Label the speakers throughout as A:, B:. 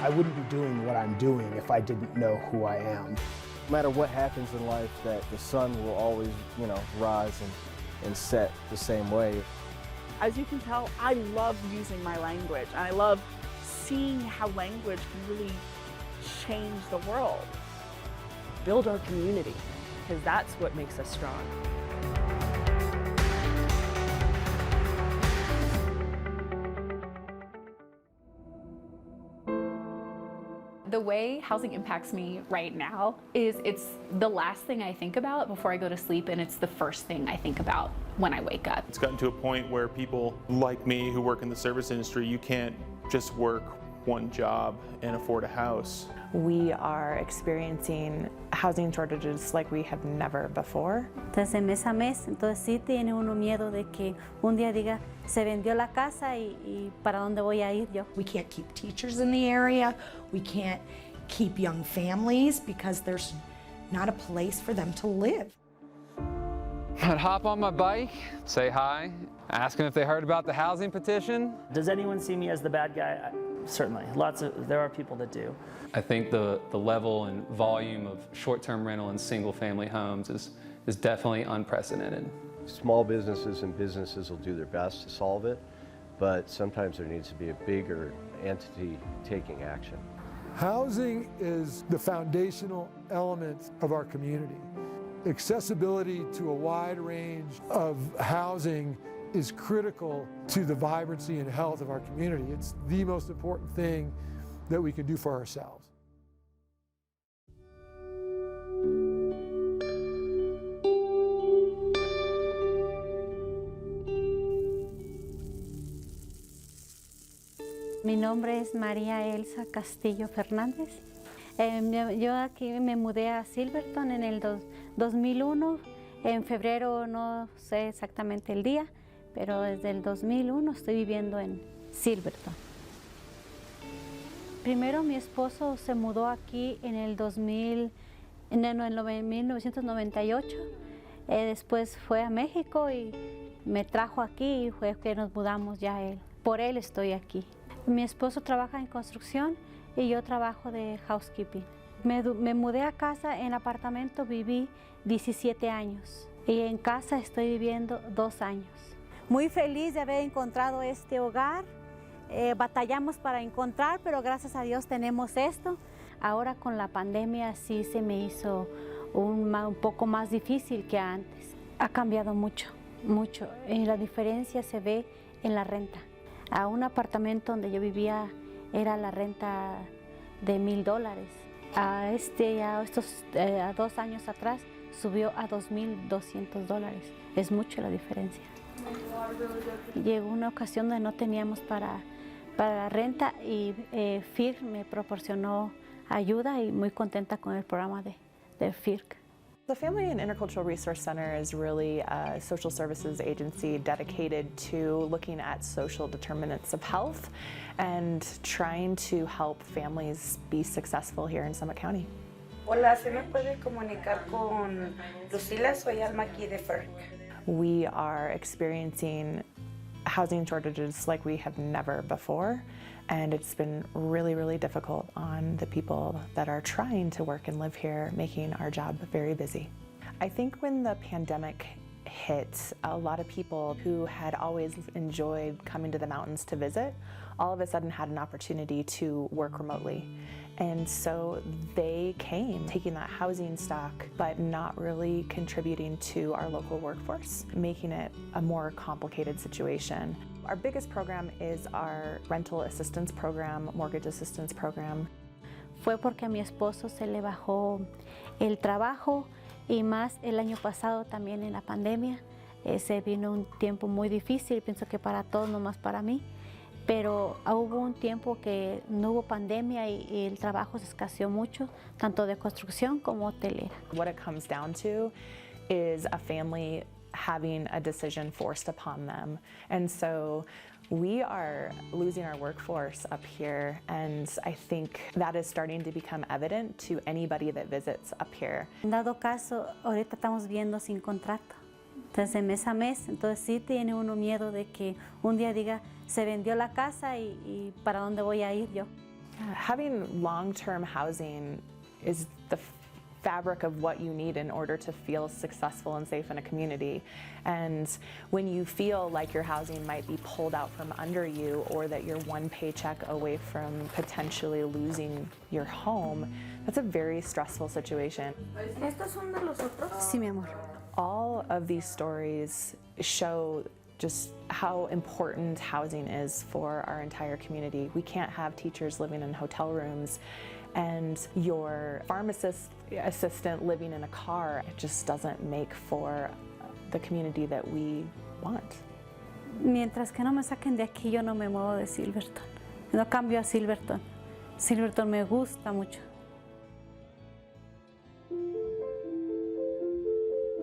A: I wouldn't be doing what I'm doing if I didn't know who I am.
B: No matter what happens in life, that the sun will always, rise and set the same way.
C: As you can tell, I love using my language, and I love seeing how language can really change the world.
D: Build our community, because that's what makes us strong.
E: The way housing impacts me right now is it's the last thing I think about before I go to sleep, and it's the first thing I think about when I wake up.
F: It's gotten to a point where people like me who work in the service industry, you can't just work one job and afford a house.
G: We are experiencing housing shortages like we have never before.
H: Entonces, mes a mes, entonces sí tiene uno miedo de que un día diga, se vendió la casa y ¿para dónde voy a ir yo?
I: We can't keep teachers in the area. We can't keep young families because there's not a place for them to live.
J: I'd hop on my bike, say hi, ask them if they heard about the housing petition.
K: Does anyone see me as the bad guy? Certainly, there are people that do.
L: I think the level and volume of short-term rental and single-family homes is definitely unprecedented.
B: Small businesses and businesses will do their best to solve it, but sometimes there needs to be a bigger entity taking action.
M: Housing is the foundational element of our community. Accessibility to a wide range of housing is critical to the vibrancy and health of our community. It's the most important thing that we can do for ourselves.
H: Mi nombre es María Elsa Castillo Fernández. Yo aquí me mudé a Silverton en el 2001. En febrero no sé exactamente el día, pero desde el 2001 estoy viviendo en Silverton. Primero mi esposo se mudó aquí en el 1998. Después fue a México y me trajo aquí y fue que nos mudamos ya él. Por él estoy aquí. Mi esposo trabaja en construcción y yo trabajo de housekeeping. Me mudé a casa en apartamento, viví 17 años y en casa estoy viviendo 2 años. Muy feliz de haber encontrado este hogar. Batallamos para encontrar, pero gracias a Dios tenemos esto. Ahora con la pandemia sí se me hizo un poco más difícil que antes. Ha cambiado mucho, mucho. Y la diferencia se ve en la renta. A un apartamento donde yo vivía era la renta de $1,000. A 2 años atrás subió a $2,200. Es mucho la diferencia. Llegó una ocasión donde no teníamos para la renta y FIRC me proporcionó ayuda y muy contenta con el programa de FIRC.
G: The Family and Intercultural Resource Center is really a social services agency dedicated to looking at social determinants of health and trying to help families be successful here in Summit County.
N: Hola, ¿se me puede comunicar con Lucila? Soy Alma aquí de FERC.
G: We are experiencing housing shortages like we have never before, and it's been really, really difficult on the people that are trying to work and live here, making our job very busy. I think when the pandemic hit, a lot of people who had always enjoyed coming to the mountains to visit, all of a sudden had an opportunity to work remotely. And so they came, taking that housing stock, but not really contributing to our local workforce, making it a more complicated situation. Our biggest program is our rental assistance program, mortgage assistance program.
H: Fue porque a mi esposo se le bajó el trabajo y más el año pasado también en la pandemia. Se vino un tiempo muy difícil, pienso que para todos, no más para mí. Pero hubo un tiempo que no hubo pandemia y el trabajo se escaseó mucho, tanto de construcción como hotelera.
G: What it comes down to is a family having a decision forced upon them. And so we are losing our workforce up here, and I think that is starting to become evident to anybody that visits up here.
H: En dado caso, ahorita estamos viendo sin contrato. Entonces, mes a mes, entonces sí tiene uno miedo de que un día diga, se vendió la casa y ¿para dónde voy a ir yo?
G: Having long-term housing is the fabric of what you need in order to feel successful and safe in a community. And when you feel like your housing might be pulled out from under you, or that you're one paycheck away from potentially losing your home, that's a very stressful situation.
H: Sí, mi amor.
G: All of these stories show just how important housing is for our entire community. We can't have teachers living in hotel rooms and your pharmacist assistant living in a car. It just doesn't make for the community that we want.
H: Mientras que no me saquen de aquí, yo no me muevo de Silverton. No cambio a Silverton. Silverton me gusta mucho.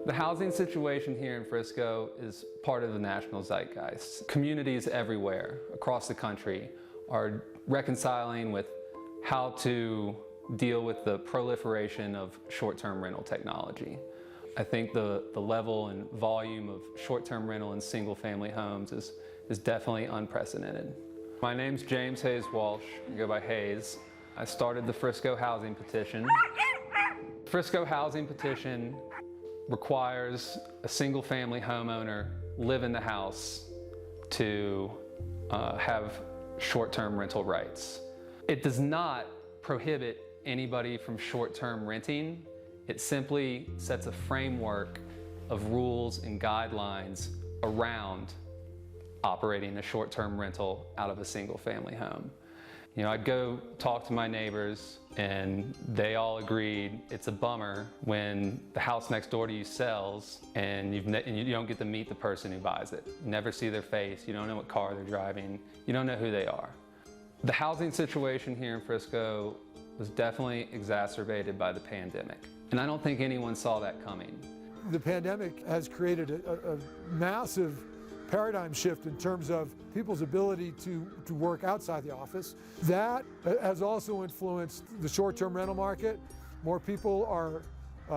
L: The housing situation here in Frisco is part of the national zeitgeist. Communities everywhere across the country are reconciling with how to deal with the proliferation of short-term rental technology. I think the level and volume of short-term rental in single-family homes is definitely unprecedented. My name's James Hayes Walsh. I go by Hayes. I started the Frisco Housing Petition. Frisco Housing Petition requires a single-family homeowner live in the house to have short-term rental rights. It does not prohibit anybody from short-term renting. It simply sets a framework of rules and guidelines around operating a short-term rental out of a single-family home. You know, I'd go talk to my neighbors and they all agreed it's a bummer when the house next door to you sells and you don't get to meet the person who buys it. You never see their face, you don't know what car they're driving, you don't know who they are. The housing situation here in Frisco was definitely exacerbated by the pandemic, and I don't think anyone saw that coming.
M: The pandemic has created a massive paradigm shift in terms of people's ability to work outside the office. That has also influenced the short-term rental market. More people are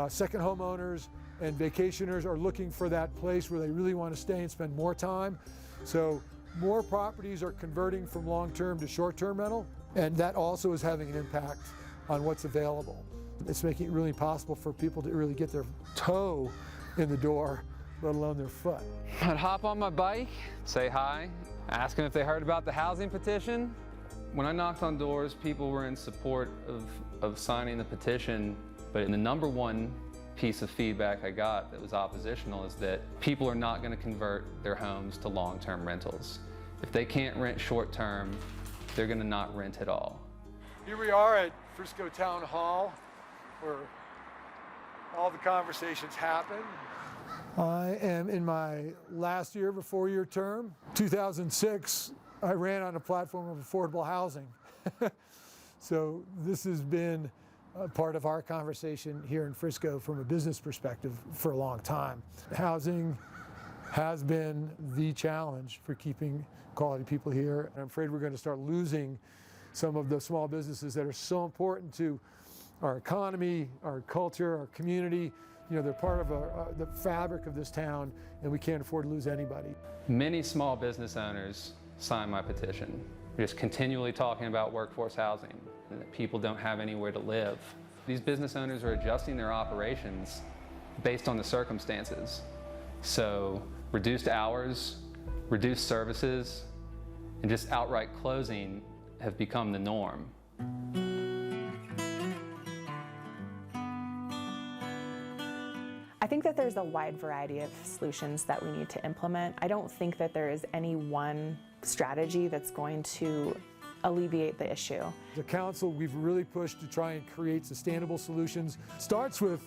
M: second homeowners, and vacationers are looking for that place where they really want to stay and spend more time. So more properties are converting from long-term to short-term rental, and that also is having an impact on what's available. It's making it really impossible for people to really get their toe in the door, let alone their foot.
J: I'd hop on my bike, say hi, ask them if they heard about the housing petition.
L: When I knocked on doors, people were in support of signing the petition, but the number one piece of feedback I got that was oppositional is that people are not going to convert their homes to long-term rentals. If they can't rent short-term, they're going to not rent at all.
M: Here we are at Frisco Town Hall, where all the conversations happen. I am in my last year of a 4-year term. 2006, I ran on a platform of affordable housing. So this has been part of our conversation here in Frisco from a business perspective for a long time. Housing has been the challenge for keeping quality people here. I'm afraid we're going to start losing some of the small businesses that are so important to our economy, our culture, our community. You know, they're part of the fabric of this town, and we can't afford to lose anybody.
L: Many small business owners signed my petition. We're just continually talking about workforce housing and that people don't have anywhere to live. These business owners are adjusting their operations based on the circumstances. So reduced hours, reduced services, and just outright closing have become the norm.
G: I think that there's a wide variety of solutions that we need to implement. I don't think that there is any one strategy that's going to alleviate the issue.
M: The council, we've really pushed to try and create sustainable solutions. Starts with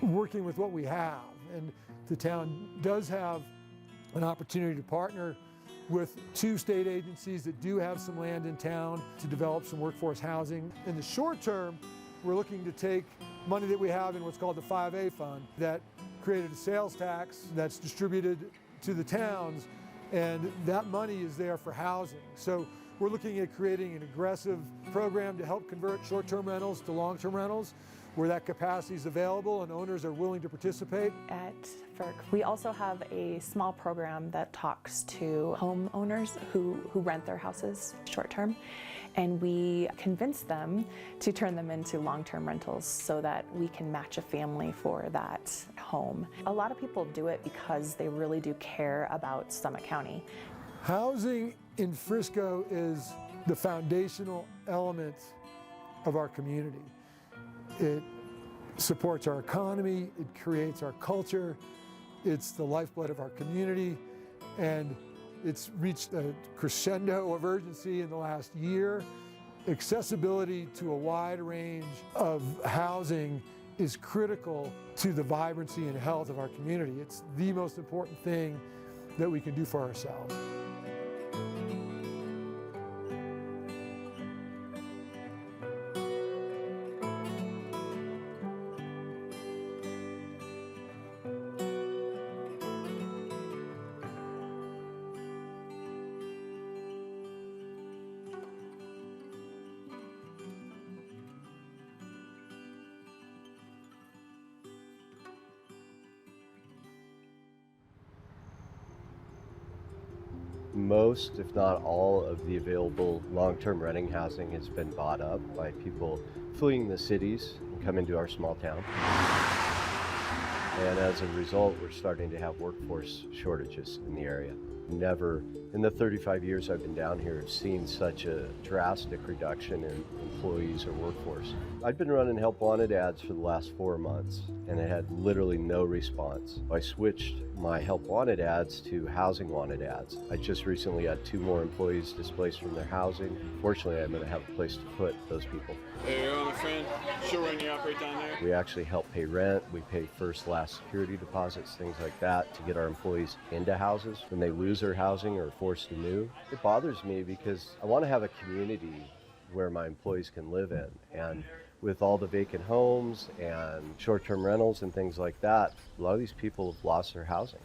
M: working with what we have, and the town does have an opportunity to partner with 2 state agencies that do have some land in town to develop some workforce housing. In the short term, we're looking to take money that we have in what's called the 5A fund that created a sales tax that's distributed to the towns, and that money is there for housing. So we're looking at creating an aggressive program to help convert short-term rentals to long-term rentals. where that capacity is available and owners are willing to participate.
G: At FERC, we also have a small program that talks to homeowners who rent their houses short-term, and we convince them to turn them into long-term rentals so that we can match a family for that home. A lot of people do it because they really do care about Summit County.
M: Housing in Frisco is the foundational element of our community. It supports our economy, it creates our culture, it's the lifeblood of our community, and it's reached a crescendo of urgency in the last year. Accessibility to a wide range of housing is critical to the vibrancy and health of our community. It's the most important thing that we can do for ourselves.
B: Most, if not all, of the available long-term renting housing has been bought up by people fleeing the cities and coming to our small town. And as a result, we're starting to have workforce shortages in the area. Never, in the 35 years I've been down here, have seen such a drastic reduction in employees or workforce. I've been running help wanted ads for the last 4 months, and I had literally no response. I switched my help wanted ads to housing wanted ads. I just recently had 2 more employees displaced from their housing. Fortunately, I'm going to have a place to put those people.
F: There you go, my friend. She'll run you up right down there.
B: We actually help pay rent. We pay first, last security deposits, things like that, to get our employees into houses when they lose their housing or are forced to move. It bothers me because I want to have a community where my employees can live in. And with all the vacant homes and short-term rentals and things like that, a lot of these people have lost their housing.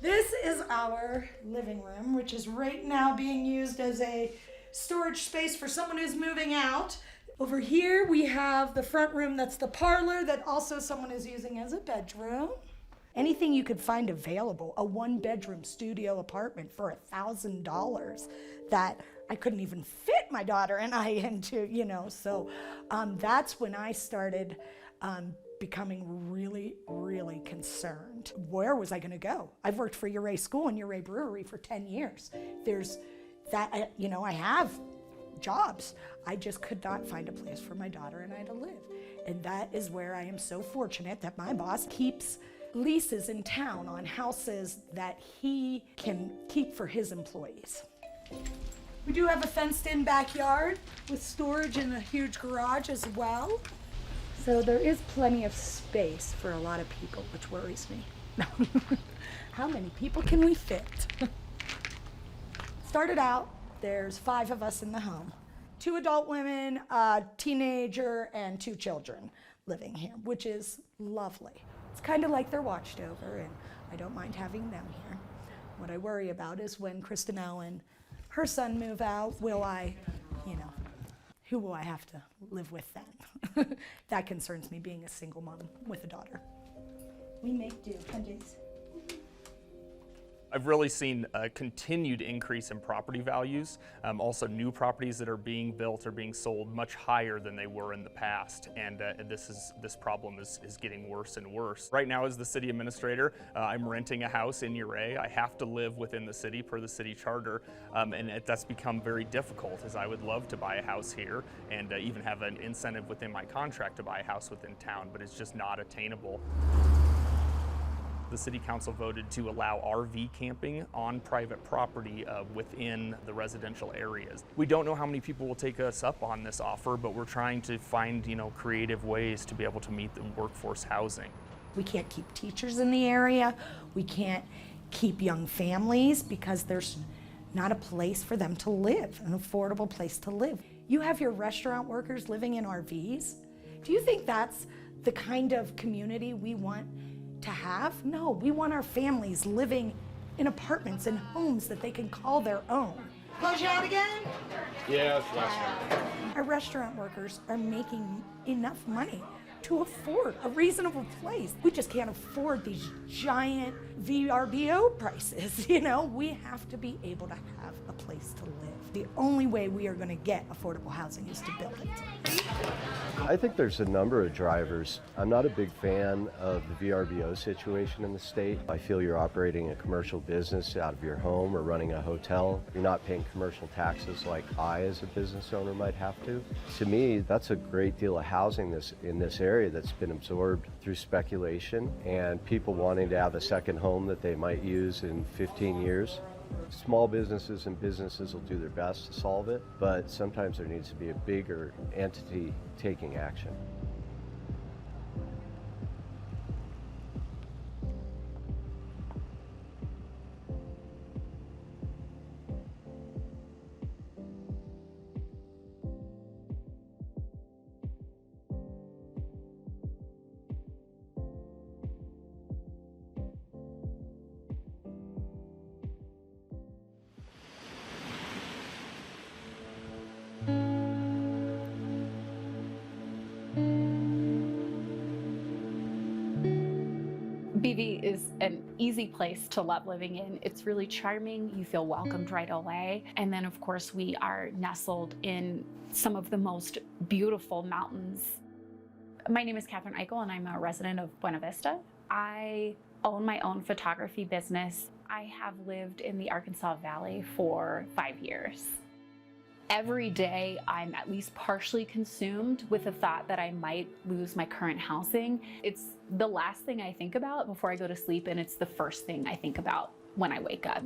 I: This is our living room, which is right now being used as a storage space for someone who's moving out. Over here we have the front room, that's the parlor, that also someone is using as a bedroom. Anything you could find available, a 1-bedroom studio apartment for $1,000 that I couldn't even fit my daughter and I into, so that's when I started becoming really, really concerned. Where was I gonna go? I've worked for Uray School and Uray Brewery for 10 years. There's that, I have jobs. I just could not find a place for my daughter and I to live. And that is where I am so fortunate that my boss keeps leases in town on houses that he can keep for his employees. We do have a fenced-in backyard with storage and a huge garage as well. So there is plenty of space for a lot of people, which worries me. How many people can we fit? Started out, there's 5 of us in the home. 2 adult women, a teenager, and 2 children living here, which is lovely. It's kind of like they're watched over, and I don't mind having them here. What I worry about is when Kristinelle and her son move out, will I, who will I have to live with then? That concerns me, being a single mom with a daughter. We make do, Hundies.
F: I've really seen a continued increase in property values. Also, new properties that are being built or being sold much higher than they were in the past, and this problem is getting worse and worse. Right now, as the city administrator, I'm renting a house in Uray. I have to live within the city per the city charter, and that's become very difficult, as I would love to buy a house here and even have an incentive within my contract to buy a house within town, but it's just not attainable. The City Council voted to allow RV camping on private property within the residential areas. We don't know how many people will take us up on this offer, but we're trying to find, creative ways to be able to meet the workforce housing.
I: We can't keep teachers in the area. We can't keep young families because there's not a place for them to live, an affordable place to live. You have your restaurant workers living in RVs. Do you think that's the kind of community we want to have? No, we want our families living in apartments and homes that they can call their own. Close you out again?
O: Yeah, it's restaurant.
I: Our restaurant workers are making enough money to afford a reasonable place. We just can't afford these giant VRBO prices, you know? We have to be able to have a place to live. The only way we are going to get affordable housing is to build it.
B: I think there's a number of drivers. I'm not a big fan of the VRBO situation in the state. I feel you're operating a commercial business out of your home or running a hotel. You're not paying commercial taxes like I as a business owner might have to. To me, that's a great deal of housing in this area that's been absorbed through speculation and people wanting to have a second home that they might use in 15 years. Small businesses and businesses will do their best to solve it, but sometimes there needs to be a bigger entity taking action.
E: BV is an easy place to love living in. It's really charming. You feel welcomed right away. And then, of course, we are nestled in some of the most beautiful mountains. My name is Catherine Eichel, and I'm a resident of Buena Vista. I own my own photography business. I have lived in the Arkansas Valley for 5 years. Every day, I'm at least partially consumed with the thought that I might lose my current housing. It's the last thing I think about before I go to sleep, and it's the first thing I think about when I wake up.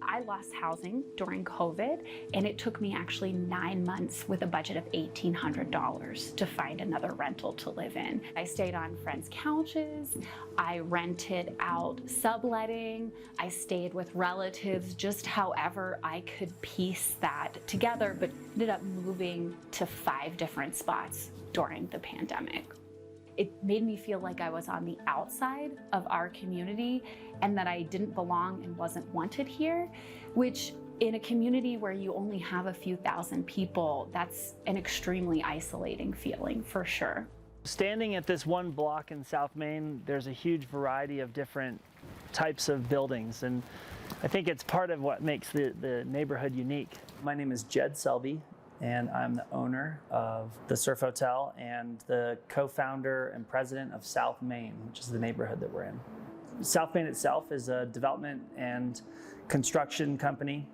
E: I lost housing during COVID, and it took me actually 9 months with a budget of $1,800 to find another rental to live in. I stayed on friends' couches, I rented out subletting, I stayed with relatives, just however I could piece that together, but ended up moving to 5 different spots during the pandemic. It made me feel like I was on the outside of our community and that I didn't belong and wasn't wanted here, which in a community where you only have a few thousand people, that's an extremely isolating feeling for sure.
K: Standing at this one block in South Main, there's a huge variety of different types of buildings, and I think it's part of what makes the neighborhood unique. My name is Jed Selby, and I'm the owner of the Surf Hotel and the co-founder and president of South Main, which is the neighborhood that we're in. South Main itself is a development and construction company,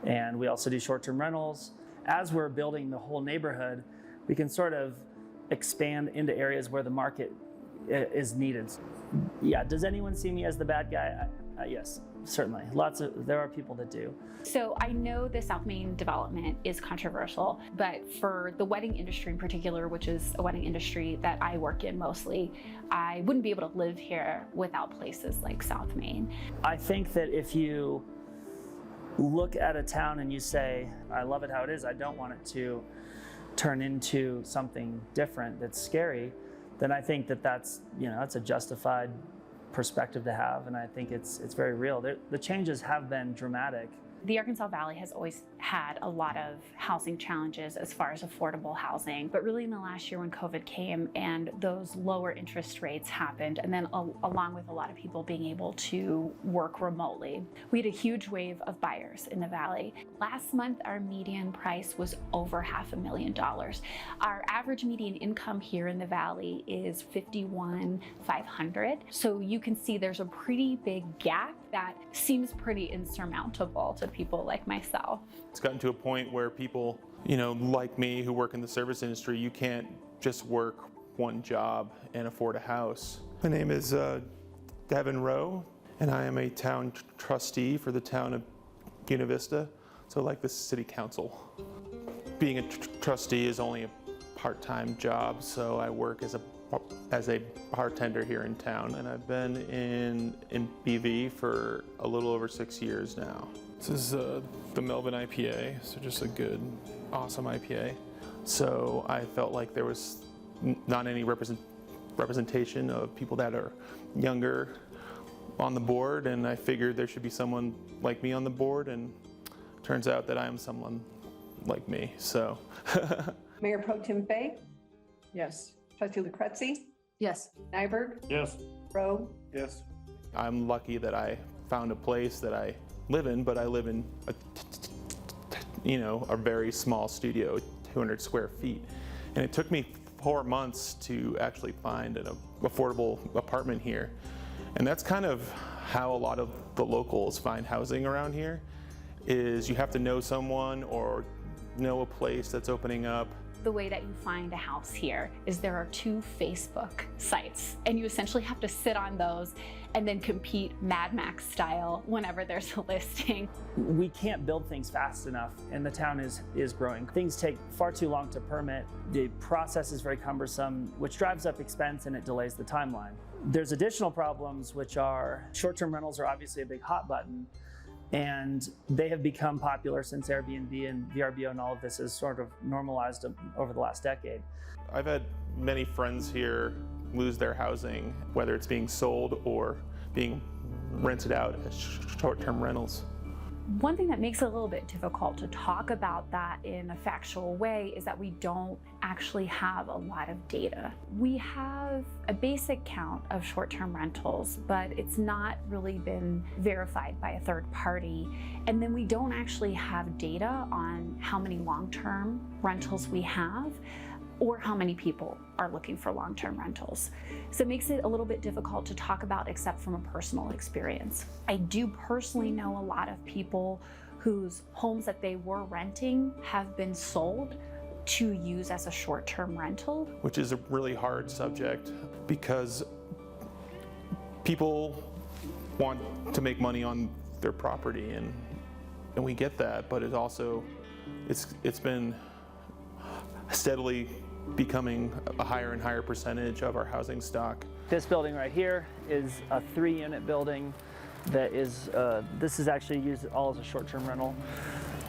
K: and we also do short-term rentals. As we're building the whole neighborhood, we can sort of expand into areas where the market is needed. Yeah, does anyone see me as the bad guy? Yes. Certainly, there are people that do.
E: So I know the South Main development is controversial, but for the wedding industry in particular, which is a wedding industry that I work in mostly, I wouldn't be able to live here without places like South Main.
K: I think that if you look at a town and you say, I love it how it is, I don't want it to turn into something different that's scary, then I think that that's a justified perspective to have, and I think it's very real. The changes have been dramatic.
E: The Arkansas Valley has always had a lot of housing challenges as far as affordable housing, but really in the last year when COVID came and those lower interest rates happened, and then along with a lot of people being able to work remotely, we had a huge wave of buyers in the Valley. Last month, our median price was over $500,000. Our average median income here in the Valley is $51,500. So you can see there's a pretty big gap that seems pretty insurmountable to people like myself.
O: It's gotten to a point where people, like me who work in the service industry, you can't just work one job and afford a house. My name is Devin Rowe, and I am a town trustee for the town of Buena Vista, so like the city council. Being a trustee is only a part-time job, so I work as a bartender here in town, and I've been in BV for a little over 6 years now. This is the Melvin IPA, so just a good, awesome IPA. So I felt like there was not any representation of people that are younger on the board, and I figured there should be someone like me on the board, and turns out that I am someone like me, so.
P: Mayor Pro Tem Fay? Yes. Trustee Lucrezi?
Q: Yes.
P: Nyberg?
O: Yes.
P: Rowe?
O: Yes. I'm lucky that I found a place that I live in, but I live in a very small studio, 200 square feet. And it took me 4 months to actually find an affordable apartment here. And that's kind of how a lot of the locals find housing around here, is you have to know someone or know a place that's opening up.
E: The way that you find a house here is there are 2 Facebook sites, and you essentially have to sit on those and then compete Mad Max style whenever there's a listing.
K: We can't build things fast enough, and the town is growing. Things take far too long to permit. The process is very cumbersome, which drives up expense and it delays the timeline. There's additional problems, which are short-term rentals are obviously a big hot button, and they have become popular since Airbnb and VRBO and all of this has sort of normalized over the last decade.
O: I've had many friends here lose their housing, whether it's being sold or being rented out as short-term rentals.
E: One thing that makes it a little bit difficult to talk about that in a factual way is that we don't actually have a lot of data. We have a basic count of short-term rentals, but it's not really been verified by a third party. And then we don't actually have data on how many long-term rentals we have, or how many people are looking for long-term rentals. So it makes it a little bit difficult to talk about except from a personal experience. I do personally know a lot of people whose homes that they were renting have been sold to use as a short-term rental.
O: Which is a really hard subject because people want to make money on their property, and we get that, but it also, it's been steadily becoming a higher and higher percentage of our housing stock.
K: This building right here is a 3-unit building that is, this is actually used all as a short-term rental.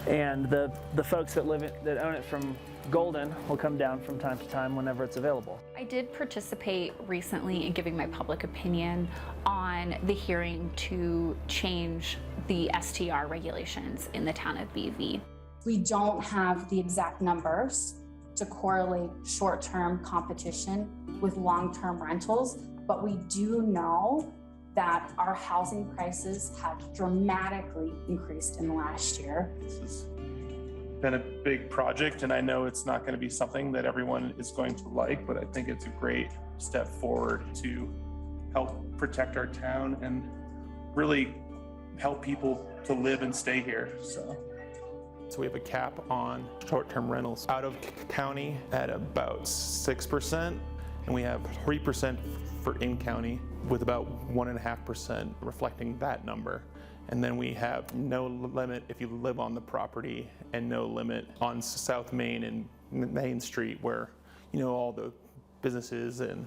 K: And the folks that that own it from Golden will come down from time to time whenever it's available.
E: I did participate recently in giving my public opinion on the hearing to change the STR regulations in the town of BV.
R: We don't have the exact numbers to correlate short-term competition with long-term rentals, but we do know that our housing prices have dramatically increased in the last year.
O: This has been a big project, and I know it's not going to be something that everyone is going to like, but I think it's a great step forward to help protect our town and really help people to live and stay here. So we have a cap on short-term rentals out of county at about 6%, and we have 3% for in-county, with about 1.5% reflecting that number. And then we have no limit if you live on the property, and no limit on South Main and Main Street, where all the businesses and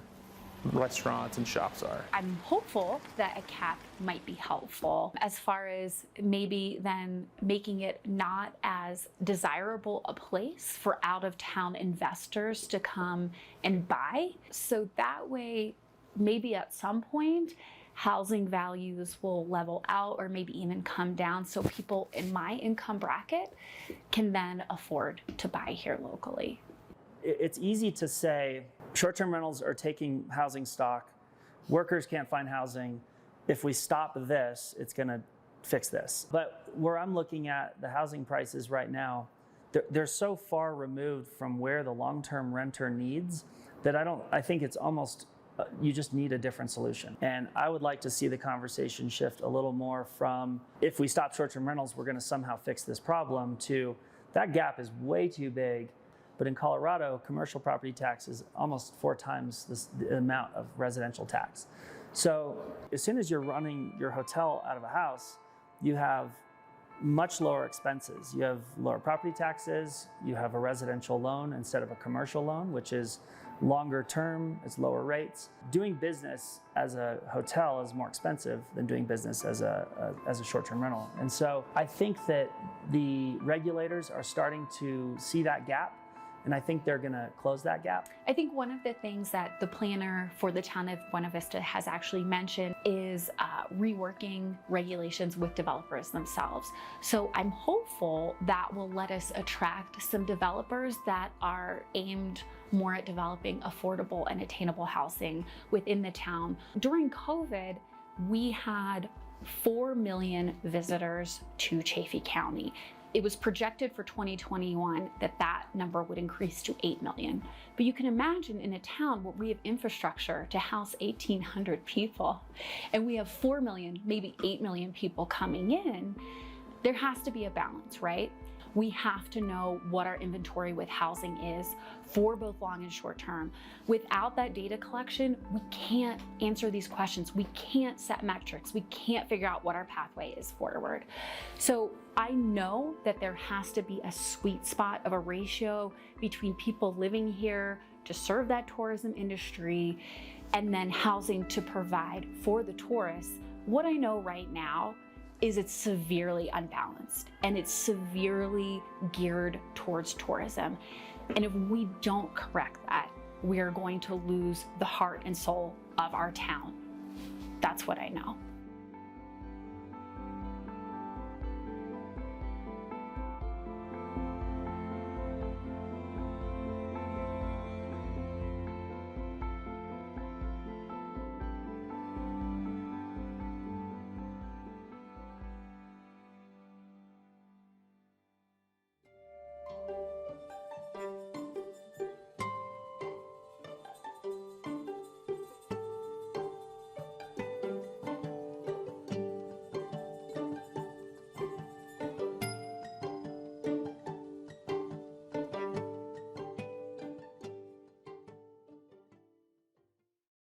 O: restaurants and shops are.
E: I'm hopeful that a cap might be helpful as far as maybe then making it not as desirable a place for out-of-town investors to come and buy. So that way, maybe at some point, housing values will level out or maybe even come down so people in my income bracket can then afford to buy here locally.
K: It's easy to say short-term rentals are taking housing stock, workers can't find housing. If we stop this, it's going to fix this. But where I'm looking at the housing prices right now, they're so far removed from where the long-term renter needs that I think it's almost, you just need a different solution. And I would like to see the conversation shift a little more from, if we stop short-term rentals, we're going to somehow fix this problem, to that gap is way too big. But in Colorado, commercial property tax is almost 4 times the amount of residential tax. So as soon as you're running your hotel out of a house, you have much lower expenses. You have lower property taxes, you have a residential loan instead of a commercial loan, which is longer term, it's lower rates. Doing business as a hotel is more expensive than doing business as a short-term rental. And so I think that the regulators are starting to see that gap, And I think they're gonna close that gap.
E: I think one of the things that the planner for the town of Buena Vista has actually mentioned is reworking regulations with developers themselves. So I'm hopeful that will let us attract some developers that are aimed more at developing affordable and attainable housing within the town. During COVID, we had 4 million visitors to Chaffee County. It was projected for 2021 that that number would increase to 8 million. But you can imagine in a town where we have infrastructure to house 1,800 people, and we have 4 million, maybe 8 million people coming in, there has to be a balance, right? We have to know what our inventory with housing is for both long and short term. Without that data collection, we can't answer these questions. We can't set metrics. We can't figure out what our pathway is forward. So I know that there has to be a sweet spot of a ratio between people living here to serve that tourism industry and then housing to provide for the tourists. What I know right now is it's severely unbalanced and it's severely geared towards tourism. And if we don't correct that, we are going to lose the heart and soul of our town. That's what I know.